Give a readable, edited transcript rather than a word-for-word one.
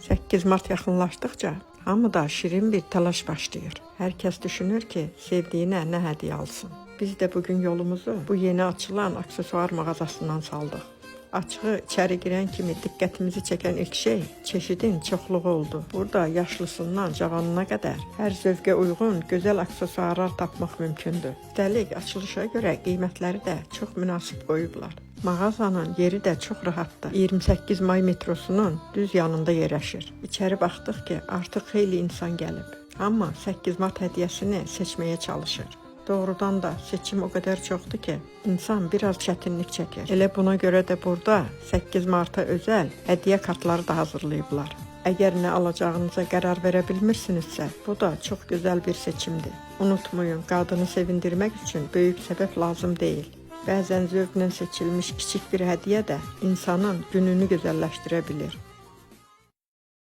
8 Mart yaxınlaşdıqca hamıda şirin bir telaş başlayır. Hər kəs düşünür ki, sevdiyinə nə hədiyyə alsın. Biz də bugün yolumuzu bu yeni açılan aksesuar mağazasından saldıq. Açığı içəri girən kimi diqqətimizi çəkən ilk şey çeşidin çoxluğu oldu. Burada yaşlısından cavanına qədər hər zövqə uyğun gözəl aksesuarlar tapmaq mümkündür. Üstəlik açılışa görə qiymətləri də çox münasib qoyublar. Mağazanın yeri də çox rahatdır. 28 may metrosunun düz yanında yerləşir. İçəri baxdıq ki, artıq xeyli insan gəlib. Amma 8 Mart hədiyyəsini seçməyə çalışır. Doğrudan da seçim o qədər çoxdur ki, insan biraz çətinlik çəkir. Elə buna görə də burada 8 Marta özəl hədiyyə kartları da hazırlayıblar. Əgər nə alacağınıza qərar verə bilmirsinizsə, bu da çox gözəl bir seçimdir. Unutmayın, qadını sevindirmək üçün böyük səbəb lazım deyil. Bəzən zövqlə seçilmiş kiçik bir hədiyyə də insanın gününü gözəlləşdirə bilir.